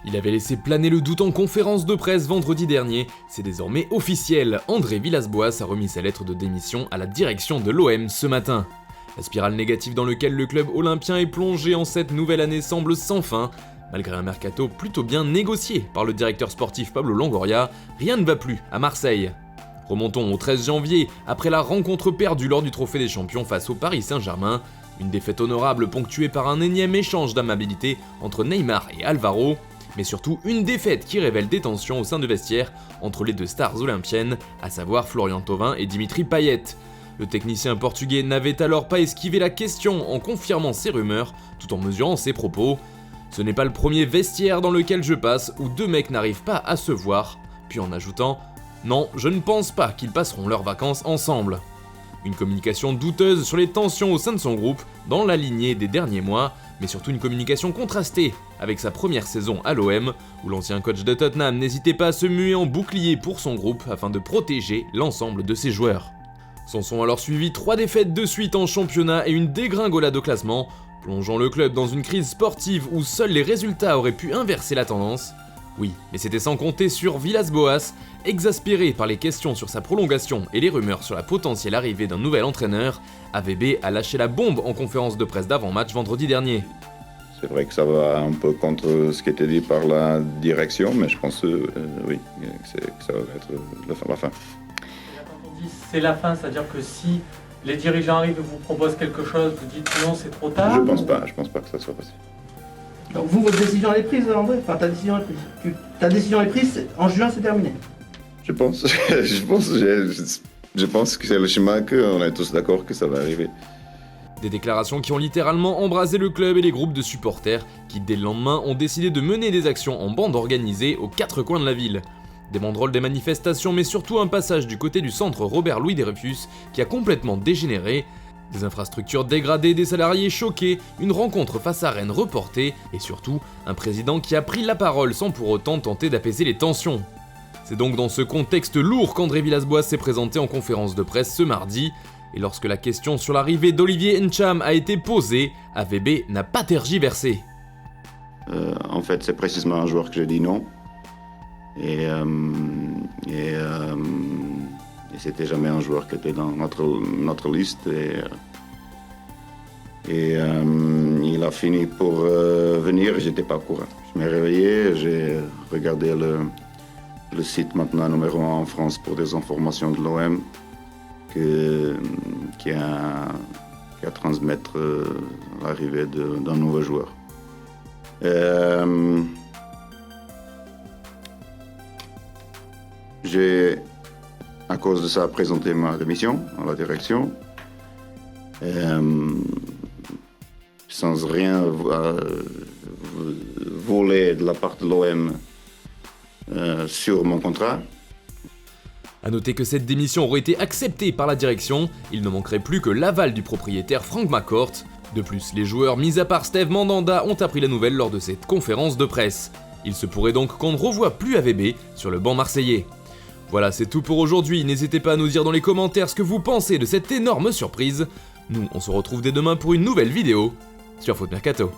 Il avait laissé planer le doute en conférence de presse vendredi dernier, c'est désormais officiel, André Villas-Boas a remis sa lettre de démission à la direction de l'OM ce matin. La spirale négative dans laquelle le club olympien est plongé en cette nouvelle année semble sans fin. Malgré un mercato plutôt bien négocié par le directeur sportif Pablo Longoria, rien ne va plus à Marseille. Remontons au 13 janvier, après la rencontre perdue lors du Trophée des Champions face au Paris Saint-Germain, une défaite honorable ponctuée par un énième échange d'amabilité entre Neymar et Alvaro, mais surtout une défaite qui révèle des tensions au sein de vestiaire entre les deux stars olympiennes, à savoir Florian Thauvin et Dimitri Payet. Le technicien portugais n'avait alors pas esquivé la question en confirmant ses rumeurs, tout en mesurant ses propos. Ce n'est pas le premier vestiaire dans lequel je passe où deux mecs n'arrivent pas à se voir, puis en ajoutant « Non, je ne pense pas qu'ils passeront leurs vacances ensemble ». Une communication douteuse sur les tensions au sein de son groupe, dans la lignée des derniers mois, mais surtout une communication contrastée avec sa première saison à l'OM, où l'ancien coach de Tottenham n'hésitait pas à se muer en bouclier pour son groupe afin de protéger l'ensemble de ses joueurs. S'en sont alors suivis 3 défaites de suite en championnat et une dégringolade au classement, plongeant le club dans une crise sportive où seuls les résultats auraient pu inverser la tendance. Oui, mais c'était sans compter sur Villas-Boas, exaspéré par les questions sur sa prolongation et les rumeurs sur la potentielle arrivée d'un nouvel entraîneur, AVB a lâché la bombe en conférence de presse d'avant-match vendredi dernier. C'est vrai que ça va un peu contre ce qui était dit par la direction, mais je pense oui, que ça va être la fin. Quand on dit c'est la fin, c'est-à-dire que si les dirigeants arrivent et vous proposent quelque chose, vous dites non, c'est trop tard? Je pense pas que ça soit possible. Donc vous, votre décision elle est prise, André? Enfin, ta décision est prise. Ta décision est prise, en juin c'est terminé. Je pense que c'est le chemin qu'on est tous d'accord que ça va arriver. Des déclarations qui ont littéralement embrasé le club et les groupes de supporters qui, dès le lendemain, ont décidé de mener des actions en bande organisée aux 4 coins de la ville. Des banderoles, des manifestations, mais surtout un passage du côté du centre Robert-Louis Dreyfus qui a complètement dégénéré. Des infrastructures dégradées, des salariés choqués, une rencontre face à Rennes reportée, et surtout, un président qui a pris la parole sans pour autant tenter d'apaiser les tensions. C'est donc dans ce contexte lourd qu'André Villas-Boas s'est présenté en conférence de presse ce mardi, et lorsque la question sur l'arrivée d'Olivier Ntcham a été posée, AVB n'a pas tergiversé. En fait, c'est précisément un joueur que j'ai dit non. Et c'était jamais un joueur qui était dans notre liste. Et il a fini pour venir et j'étais pas au courant. Je m'ai réveillé, j'ai regardé le site maintenant numéro 1 en France pour des informations de l'OM qui a transmettre l'arrivée d'un nouveau joueur. J'ai, à cause de ça, présenté ma démission à la direction, sans rien voler de la part de l'OM sur mon contrat. A noter que cette démission aurait été acceptée par la direction, il ne manquerait plus que l'aval du propriétaire Frank McCourt. De plus, les joueurs, mis à part Steve Mandanda, ont appris la nouvelle lors de cette conférence de presse. Il se pourrait donc qu'on ne revoie plus AVB sur le banc marseillais. Voilà, c'est tout pour aujourd'hui, n'hésitez pas à nous dire dans les commentaires ce que vous pensez de cette énorme surprise. Nous, on se retrouve dès demain pour une nouvelle vidéo sur Foot Mercato.